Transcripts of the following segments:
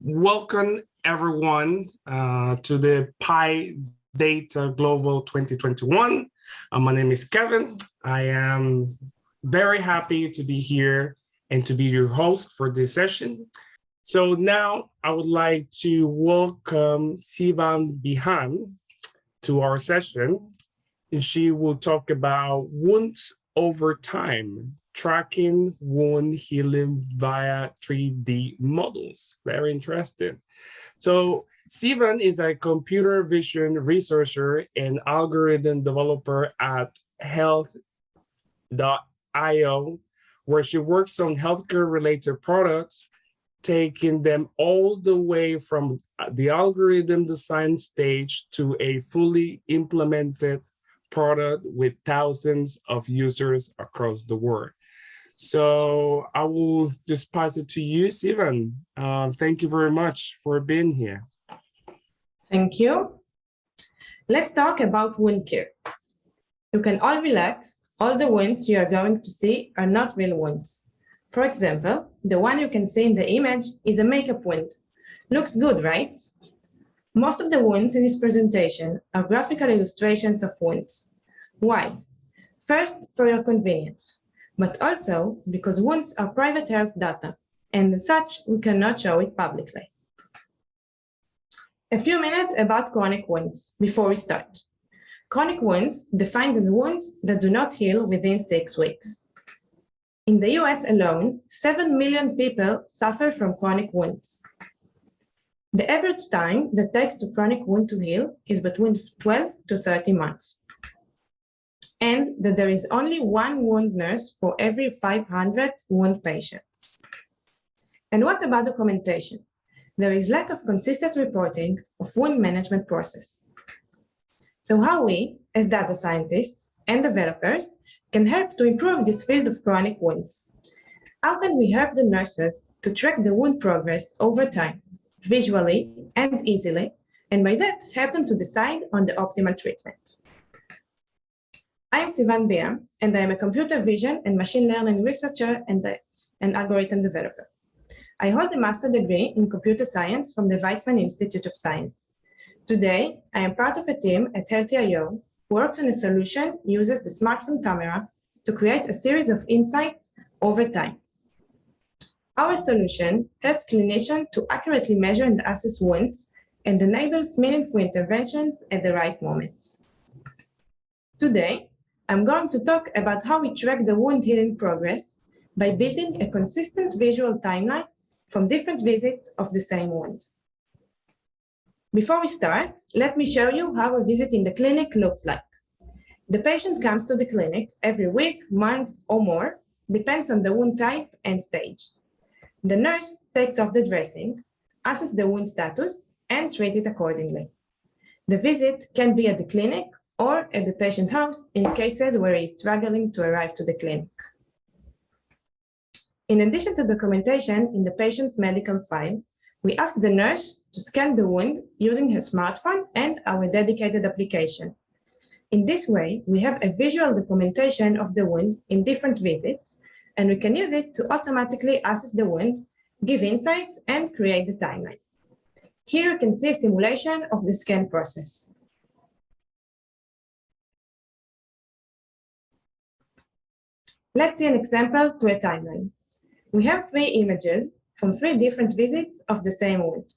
Welcome everyone to the PyData Global 2021. My name is Kevin. I am very happy to be here and to be your host for this session. So now I would like to welcome Sivan Biham to our session, and she will talk about wounds over time, tracking wound healing via 3D models. Very interesting. So Sivan is a computer vision researcher and algorithm developer at health.io, where she works on healthcare related products, taking them all the way from the algorithm design stage to a fully implemented product with thousands of users across the world. So I will just pass it to you, Sivan. Thank you very much for being here. Thank you. Let's talk about wound care. You can all relax. All the wounds you are going to see are not real wounds. For example, the one you can see in the image is a makeup wound. Looks good, right? Most of the wounds in this presentation are graphical illustrations of wounds. Why? First, for your convenience, but also because wounds are private health data, and as such, we cannot show it publicly. A few minutes about chronic wounds before we start. Chronic wounds defined as wounds that do not heal within 6 weeks. In the US alone, 7 million people suffer from chronic wounds. The average time that takes a chronic wound to heal is between 12 to 30 months. And that there is only 1 wound nurse for every 500 wound patients. And what about documentation? There is lack of consistent reporting of wound management process. So how we, as data scientists and developers, can help to improve this field of chronic wounds? How can we help the nurses to track the wound progress over time, visually and easily, and by that help them to decide on the optimal treatment? I am Sivan Biham, and I am a computer vision and machine learning researcher and algorithm developer. I hold a master's degree in computer science from the Weizmann Institute of Science. Today, I am part of a team at Health.io who works on a solution uses the smartphone camera to create a series of insights over time. Our solution helps clinicians to accurately measure and assess wounds and enables meaningful interventions at the right moments. Today, I'm going to talk about how we track the wound healing progress by building a consistent visual timeline from different visits of the same wound. Before we start, let me show you how a visit in the clinic looks like. The patient comes to the clinic every week, month, or more, depends on the wound type and stage. The nurse takes off the dressing, assesses the wound status, and treats it accordingly. The visit can be at the clinic or at the patient's house in cases where he is struggling to arrive to the clinic. In addition to documentation in the patient's medical file, we ask the nurse to scan the wound using her smartphone and our dedicated application. In this way, we have a visual documentation of the wound in different visits, and we can use it to automatically assess the wound, give insights, and create the timeline. Here you can see a simulation of the scan process. Let's see an example to a timeline. We have 3 images from 3 different visits of the same wound.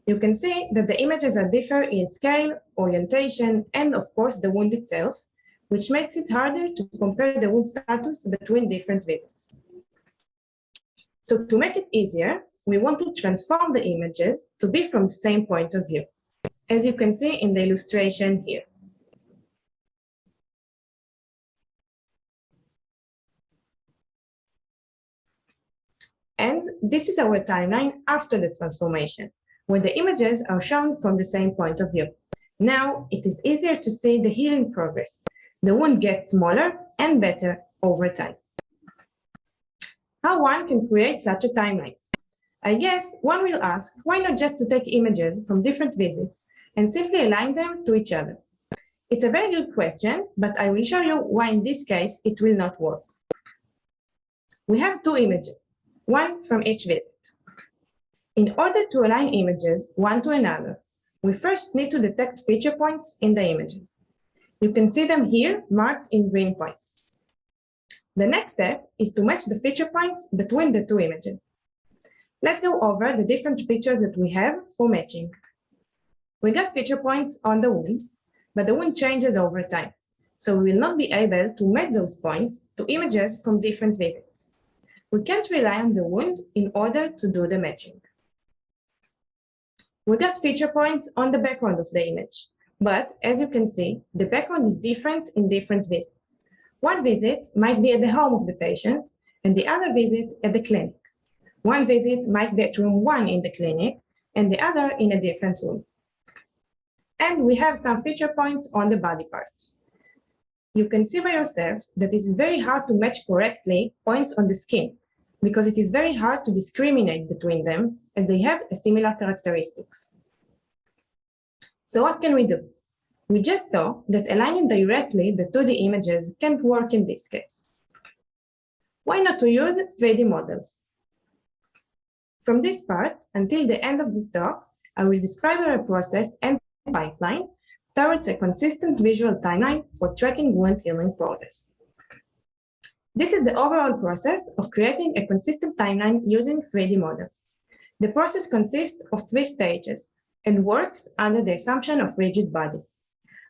You can see that the images are different in scale, orientation, and of course the wound itself, which makes it harder to compare the wound status between different visits. So to make it easier, we want to transform the images to be from the same point of view, as you can see in the illustration here. And this is our timeline after the transformation, where the images are shown from the same point of view. Now it is easier to see the healing progress. The wound gets smaller and better over time. How one can create such a timeline? I guess one will ask, why not just to take images from different visits and simply align them to each other? It's a very good question, but I will show you why in this case it will not work. We have 2 images, one from each visit. In order to align images one to another, we first need to detect feature points in the images. You can see them here marked in green points. The next step is to match the feature points between the two images. Let's go over the different features that we have for matching. We got feature points on the wound, but the wound changes over time, so we will not be able to match those points to images from different visits. We can't rely on the wound in order to do the matching. We got feature points on the background of the image, but as you can see, the background is different in different visits. One visit might be at the home of the patient, and the other visit at the clinic. One visit might be at room 1 in the clinic, and the other in a different room. And we have some feature points on the body parts. You can see by yourselves that it is very hard to match correctly points on the skin, because it is very hard to discriminate between them, as they have similar characteristics. So what can we do? We just saw that aligning directly the 2D images can't work in this case. Why not to use 3D models? From this part until the end of this talk, I will describe our process and pipeline towards a consistent visual timeline for tracking wound healing progress. This is the overall process of creating a consistent timeline using 3D models. The process consists of 3 stages and works under the assumption of rigid body.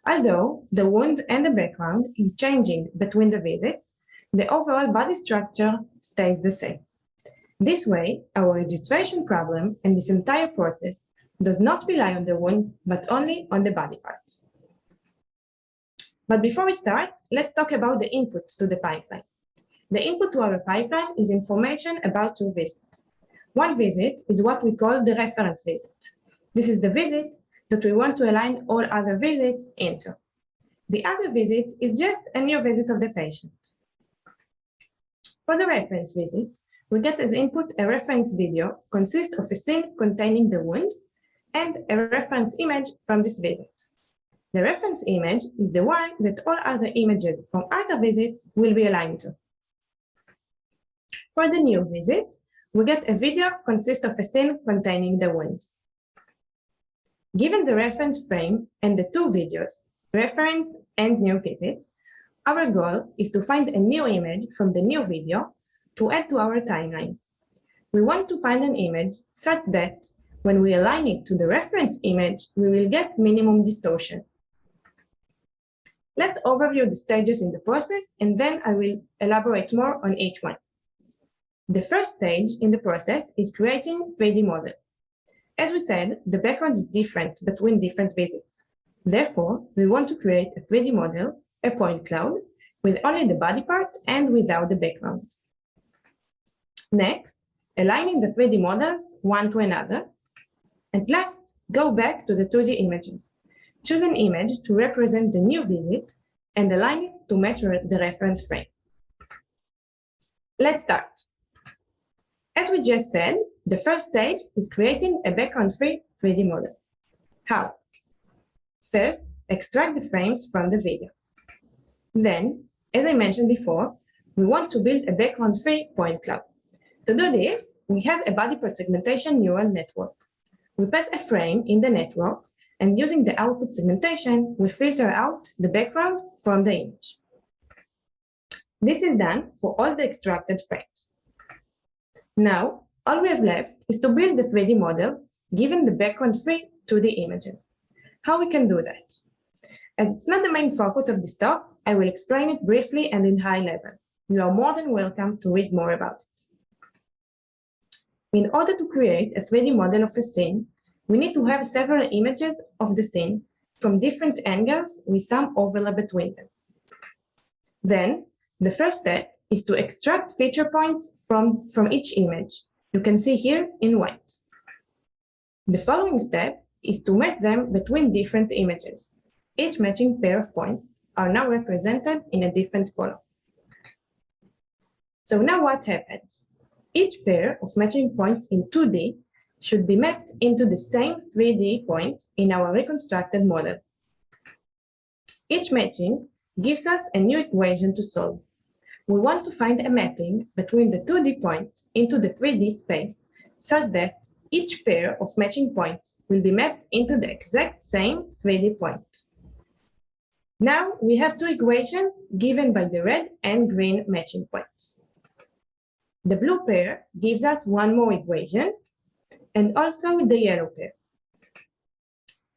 Although the wound and the background is changing between the visits, the overall body structure stays the same. This way, our registration problem and this entire process does not rely on the wound, but only on the body parts. But before we start, let's talk about the inputs to the pipeline. The input to our pipeline is information about 2 visits. One visit is what we call the reference visit. This is the visit that we want to align all other visits into. The other visit is just a new visit of the patient. For the reference visit, we get as input a reference video consists of a scene containing the wound and a reference image from this visit. The reference image is the one that all other images from other visits will be aligned to. For the new visit, we get a video consists of a scene containing the wound. Given the reference frame and the 2 videos, reference and new visit, our goal is to find a new image from the new video to add to our timeline. We want to find an image such that when we align it to the reference image, we will get minimum distortion. Let's overview the stages in the process, and then I will elaborate more on each one. The first stage in the process is creating 3D model. As we said, the background is different between different visits. Therefore, we want to create a 3D model, a point cloud, with only the body part and without the background. Next, aligning the 3D models one to another. And last, go back to the 2D images. Choose an image to represent the new visit and align it to match the reference frame. Let's start. As we just said, the first stage is creating a background-free 3D model. How? First, extract the frames from the video. Then, as I mentioned before, we want to build a background-free point cloud. To do this, we have a body part segmentation neural network. We pass a frame in the network, and using the output segmentation, we filter out the background from the image. This is done for all the extracted frames. Now, all we have left is to build the 3D model, given the background-free 2D images. How we can do that? As it's not the main focus of this talk, I will explain it briefly and in high level. You are more than welcome to read more about it. In order to create a 3D model of a scene, we need to have several images of the scene from different angles with some overlap between them. Then, the first step is to extract feature points from each image. You can see here in white. The following step is to match them between different images. Each matching pair of points are now represented in a different color. So now what happens? Each pair of matching points in 2D should be mapped into the same 3D point in our reconstructed model. Each matching gives us a new equation to solve. We want to find a mapping between the 2D point into the 3D space such that each pair of matching points will be mapped into the exact same 3D point. Now we have two equations given by the red and green matching points. The blue pair gives us one more equation, and also the yellow pair.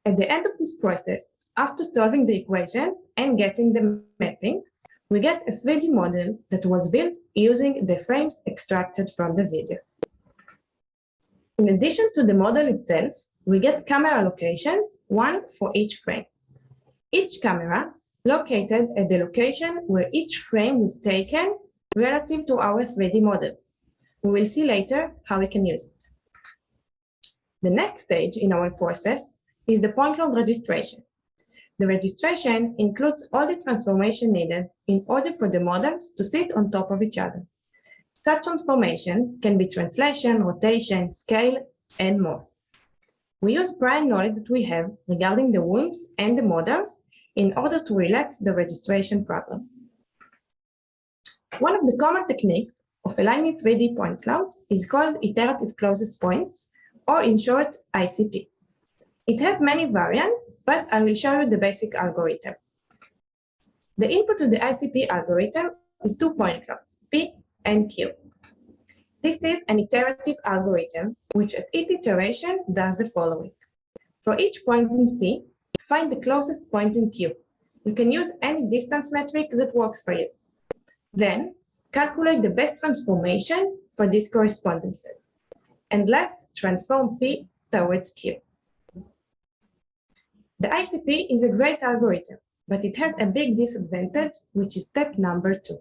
At the end of this process, after solving the equations and getting the mapping, we get a 3D model that was built using the frames extracted from the video. In addition to the model itself, we get camera locations, one for each frame. Each camera located at the location where each frame was taken relative to our 3D model. We will see later how we can use it. The next stage in our process is the point cloud registration. The registration includes all the transformation needed in order for the models to sit on top of each other. Such transformation can be translation, rotation, scale, and more. We use prior knowledge that we have regarding the wounds and the models in order to relax the registration problem. One of the common techniques of aligning 3D point cloud is called iterative closest points, or in short, ICP. It has many variants, but I will show you the basic algorithm. The input to the ICP algorithm is 2 point clouds, P and Q. This is an iterative algorithm, which at each iteration does the following. For each point in P, find the closest point in Q. You can use any distance metric that works for you. Then, calculate the best transformation for this correspondence. And last, transform P towards Q. The ICP is a great algorithm, but it has a big disadvantage, which is step number 2.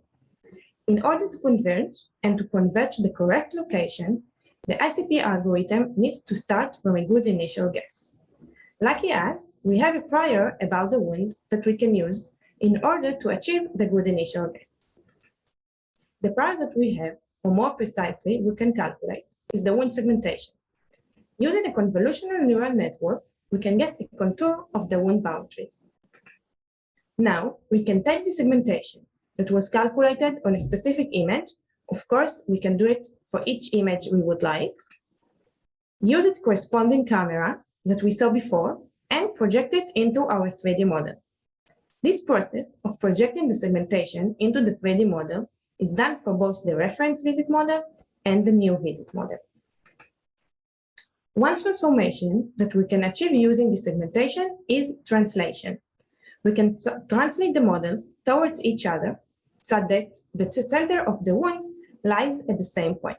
In order to converge and to converge the correct location, the ICP algorithm needs to start from a good initial guess. Lucky us, we have a prior about the wound that we can use in order to achieve the good initial guess. The prior that we have, or more precisely, we can calculate, is the wound segmentation. Using a convolutional neural network, we can get a contour of the wound boundaries. Now, we can take the segmentation that was calculated on a specific image. Of course, we can do it for each image we would like. Use its corresponding camera that we saw before and project it into our 3D model. This process of projecting the segmentation into the 3D model is done for both the reference visit model and the new visit model. One transformation that we can achieve using the segmentation is translation. We can translate the models towards each other so that the center of the wound lies at the same point.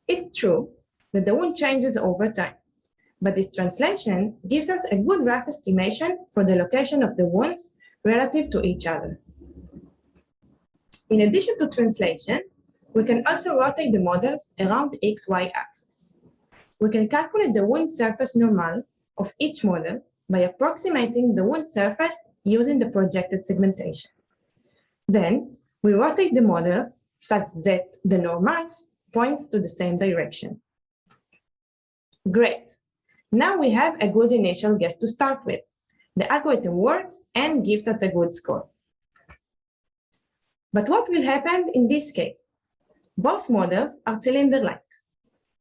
It's true that the wound changes over time, but this translation gives us a good rough estimation for the location of the wounds relative to each other. In addition to translation, we can also rotate the models around the XY axis. We can calculate the wound surface normal of each model by approximating the wound surface using the projected segmentation. Then, we rotate the models such that the normals points to the same direction. Great! Now we have a good initial guess to start with. The algorithm works and gives us a good score. But what will happen in this case? Both models are cylinder-like.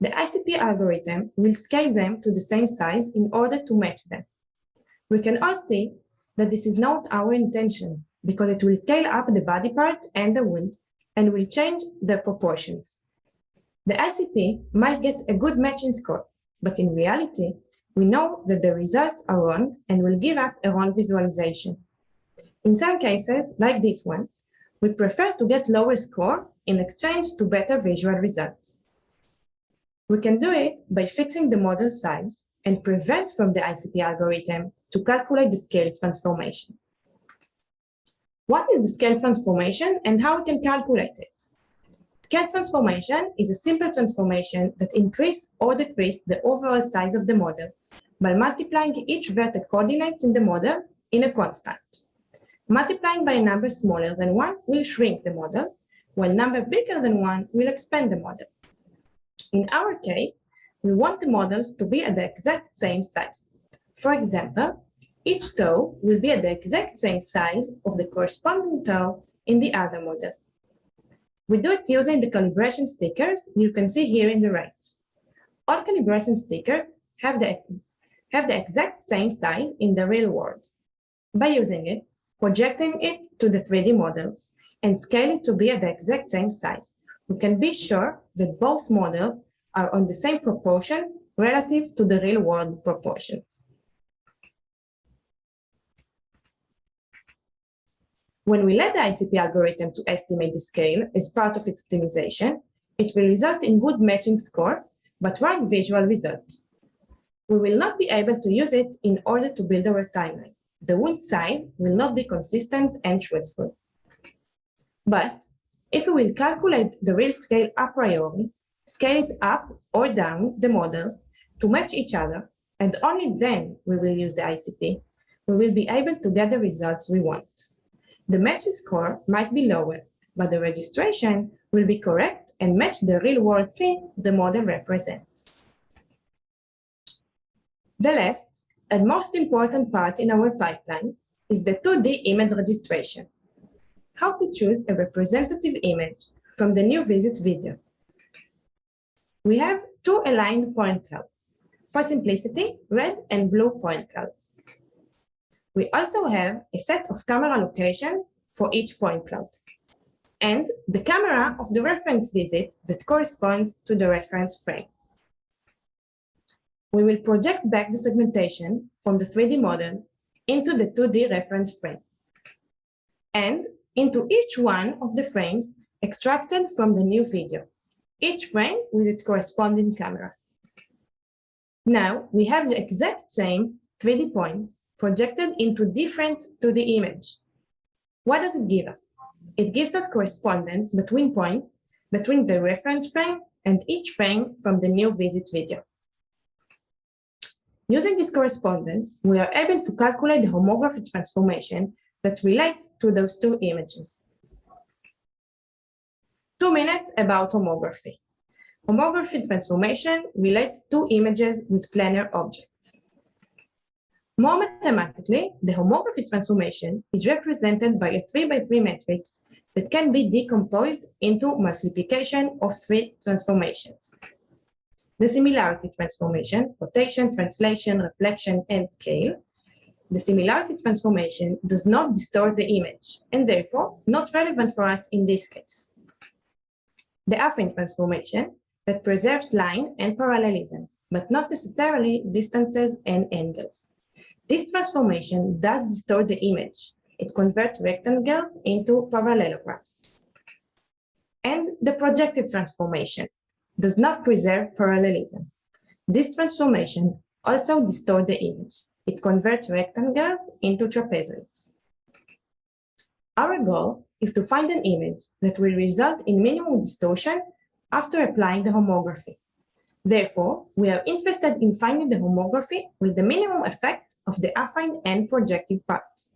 The ICP algorithm will scale them to the same size in order to match them. We can all see that this is not our intention because it will scale up the body part and the wound and will change their proportions. The ICP might get a good matching score, but in reality, we know that the results are wrong and will give us a wrong visualization. In some cases, like this one, we prefer to get lower score in exchange to better visual results. We can do it by fixing the model size and prevent from the ICP algorithm to calculate the scale transformation. What is the scale transformation and how we can calculate it? Scale transformation is a simple transformation that increases or decreases the overall size of the model by multiplying each vertex coordinates in the model in a constant. Multiplying by a number smaller than 1 will shrink the model, while a number bigger than 1 will expand the model. In our case, we want the models to be at the exact same size. For example, each toe will be at the exact same size of the corresponding toe in the other model. We do it using the calibration stickers you can see here in the right. All calibration stickers have the exact same size in the real world. By using it, projecting it to the 3D models, and scaling it to be at the exact same size, we can be sure that both models are on the same proportions relative to the real-world proportions. When we let the ICP algorithm to estimate the scale as part of its optimization, it will result in good matching score, but wrong visual result. We will not be able to use it in order to build our timeline. The wound size will not be consistent and truthful. But if we will calculate the real scale a priori, scale it up or down the models to match each other, and only then we will use the ICP, we will be able to get the results we want. The matching score might be lower, but the registration will be correct and match the real-world thing the model represents. The last and most important part in our pipeline is the 2D image registration. How to choose a representative image from the new visit video. We have two aligned point clouds. For simplicity, red and blue point clouds. We also have a set of camera locations for each point cloud, and the camera of the reference visit that corresponds to the reference frame. We will project back the segmentation from the 3D model into the 2D reference frame, and into each one of the frames extracted from the new video, each frame with its corresponding camera. Now we have the exact same 3D points projected into different 2D image. What does it give us? It gives us correspondence between points, between the reference frame and each frame from the new visit video. Using this correspondence, we are able to calculate the homography transformation that relates to those two images. 2 minutes about homography. Homography transformation relates two images with planar objects. More mathematically, the homography transformation is represented by a 3x3 matrix that can be decomposed into multiplication of 3 transformations. The similarity transformation, rotation, translation, reflection, and scale. The similarity transformation does not distort the image, and therefore not relevant for us in this case. The affine transformation that preserves line and parallelism, but not necessarily distances and angles. This transformation does distort the image. It converts rectangles into parallelograms. And the projective transformation does not preserve parallelism. This transformation also distorts the image. It converts rectangles into trapezoids. Our goal is to find an image that will result in minimum distortion after applying the homography. Therefore, we are interested in finding the homography with the minimum effect of the affine and projective parts.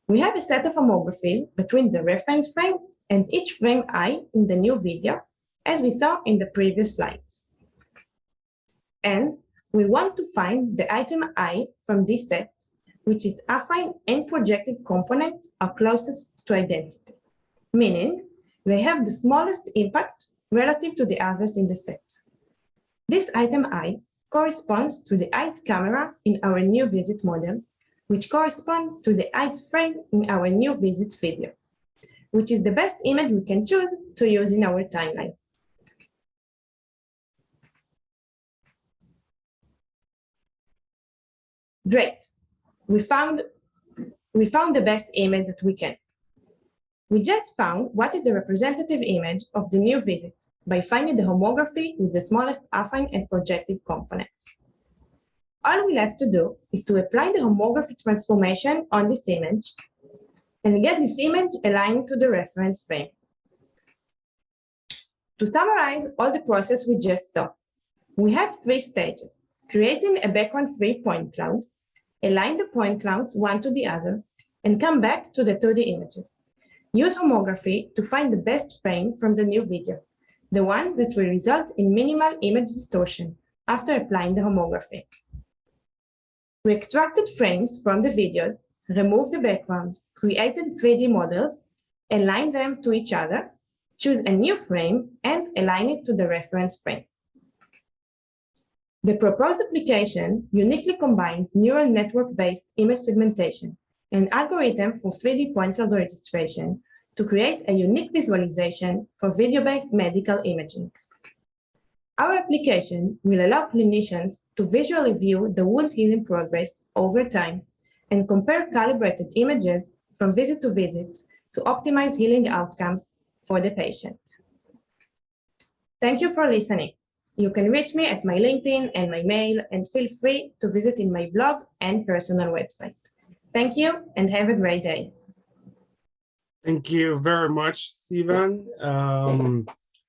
We have a set of homographies between the reference frame and each frame I in the new video, as we saw in the previous slides. And we want to find the item I from this set, which is affine and projective components are closest to identity, meaning they have the smallest impact relative to the others in the set. This item I corresponds to the eyes camera in our new visit model, which corresponds to the eyes frame in our new visit video, which is the best image we can choose to use in our timeline. Great, we found the best image that we can. We just found what is the representative image of the new visit by finding the homography with the smallest affine and projective components. All we have to do is to apply the homography transformation on this image and get this image aligned to the reference frame. To summarize all the process we just saw, we have 3 stages: creating a background-free point cloud, align the point clouds one to the other, and come back to the 2D images. Use homography to find the best frame from the new video, the one that will result in minimal image distortion after applying the homography. We extracted frames from the videos, removed the background, created 3D models, aligned them to each other, choose a new frame, and align it to the reference frame. The proposed application uniquely combines neural network-based image segmentation and algorithm for 3D point cloud registration to create a unique visualization for video-based medical imaging. Our application will allow clinicians to visually view the wound healing progress over time and compare calibrated images from visit to visit to optimize healing outcomes for the patient. Thank you for listening. You can reach me at my LinkedIn and my mail, and feel free to visit in my blog and personal website. Thank you and have a great day. Thank you very much, Sivan.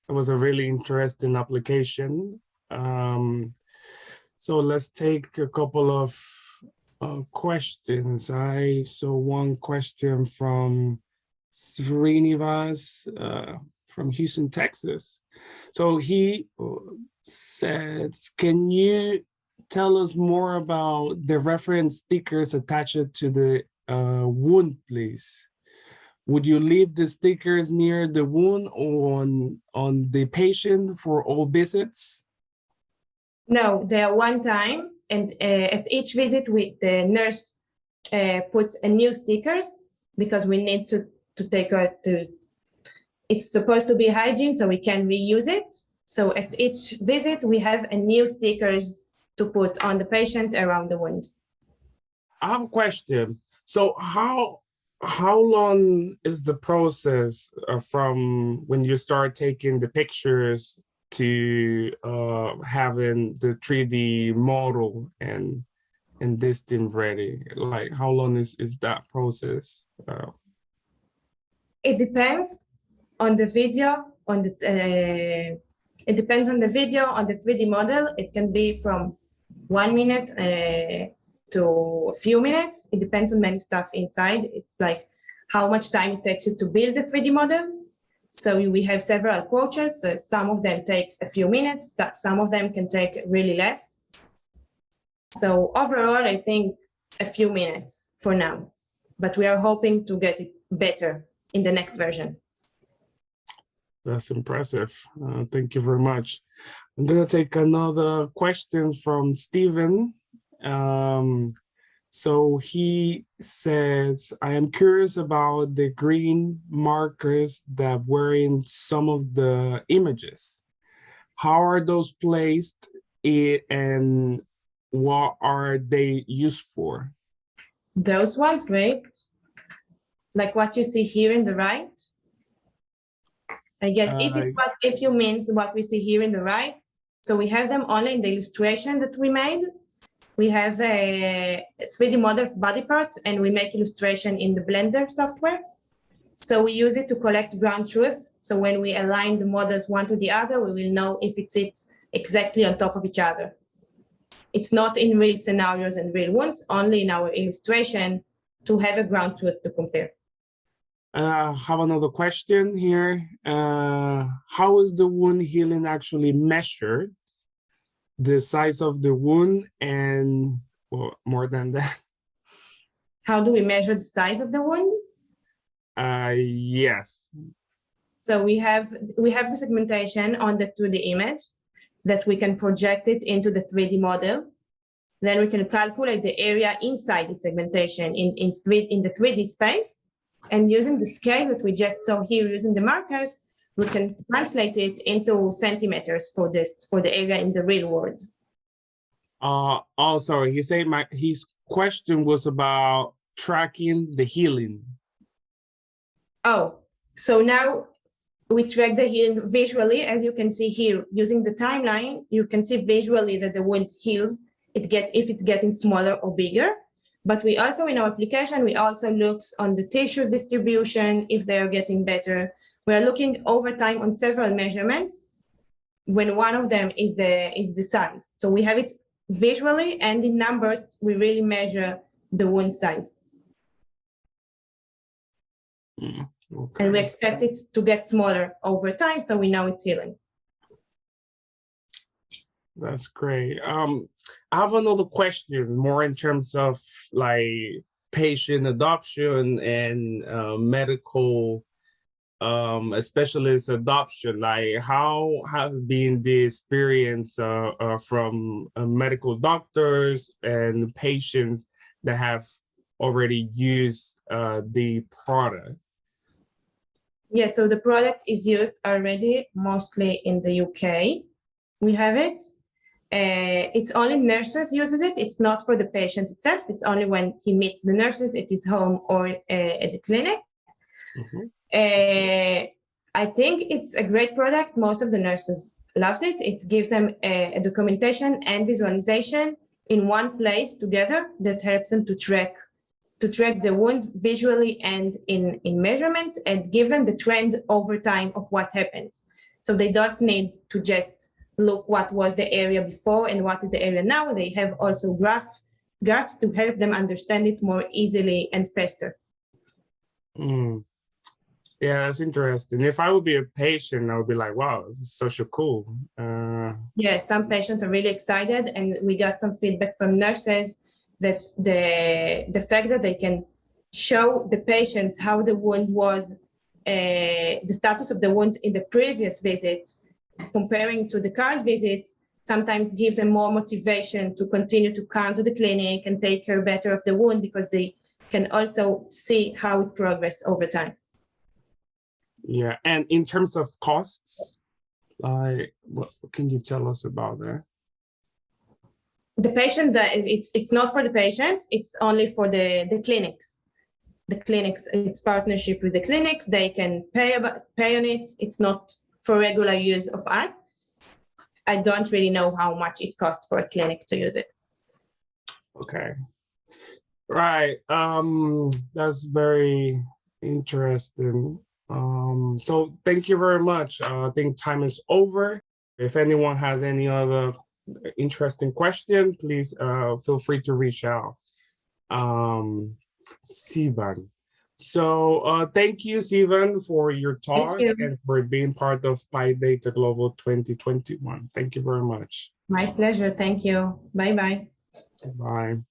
It was a really interesting application. So let's take a couple of questions. I saw one question from Srinivas from Houston, Texas. So he says, can you tell us more about the reference stickers attached to the wound, please? Would you leave the stickers near the wound or on the patient for all visits? No, they are one time, and at each visit, the nurse puts a new stickers because we need to take out it's supposed to be hygiene, so we can reuse it. So at each visit, we have a new stickers to put on the patient around the wound. I have a question. So how long is the process from when you start taking the pictures to having the 3D model and this thing ready? Like, how long is that process? It depends on the video, it depends on the video, on the 3D model. It can be from 1 minute to a few minutes. It depends on many stuff inside. It's like how much time it takes you to build the 3D model. So we have several approaches. So some of them takes a few minutes, some of them can take really less. So overall, I think a few minutes for now, but we are hoping to get it better in the next version. That's impressive. Thank you very much. I'm going to take another question from Steven. So he says, I am curious about the green markers that were in some of the images. How are those placed and what are they used for? Those ones, great. Like what you see here in the right. I guess if you means what we see here in the right. So we have them only in the illustration that we made. We have a 3D model of body parts and we make illustration in the Blender software. So we use it to collect ground truth. So when we align the models one to the other, we will know if it sits exactly on top of each other. It's not in real scenarios and real ones, only in our illustration to have a ground truth to compare. I have another question here. How is the wound healing actually measured? The size of the wound and well, more than that? How do we measure the size of the wound? Yes. So we have the segmentation on the 2D image that we can project it into the 3D model. Then we can calculate the area inside the segmentation in the 3D space. And using the scale that we just saw here, using the markers, we can translate it into centimeters for the area in the real world. Oh, sorry. He said his question was about tracking the healing. Oh, so now we track the healing visually, as you can see here. Using the timeline, you can see visually that the wound heals. If it's getting smaller or bigger. But we also, in our application, we also look on the tissues distribution, if they are getting better. We are looking over time on several measurements, when one of them is the size. So we have it visually, and in numbers, we really measure the wound size. Okay. And we expect it to get smaller over time, so we know it's healing. That's great. I have another question, more in terms of like patient adoption and medical a specialist adoption? Like, how have been the experience from medical doctors and patients that have already used the product? Yeah, so the product is used already mostly in the UK. We have it. It's only nurses uses it. It's not for the patient itself. It's only when he meets the nurses at his home or at the clinic. I think it's a great product. Most of the nurses loves it. It gives them a documentation and visualization in one place together that helps them to track the wound visually and in measurements, and give them the trend over time of what happens. So they don't need to just look what was the area before and what is the area now. They have also graphs to help them understand it more easily and faster. Yeah, that's interesting. If I would be a patient, I would be like, wow, this is so cool. Yeah, some patients are really excited, and we got some feedback from nurses that the fact that they can show the patients how the wound was, the status of the wound in the previous visit, comparing to the current visits, sometimes give them more motivation to continue to come to the clinic and take care better of the wound, because they can also see how it progresses over time. Yeah, and in terms of costs, what can you tell us about that? The patient, it's not for the patient, it's only for the clinics. The clinics, it's partnership with the clinics. They can pay on it. It's not for regular use of us. I don't really know how much it costs for a clinic to use it. Okay. Right. That's very interesting. So thank you very much. I think time is over. If anyone has any other interesting question, please feel free to reach out. Sivan. So thank you, Sivan, for your talk and for being part of PyData Global 2021. Thank you very much. My pleasure. Thank you. Bye-bye. Bye.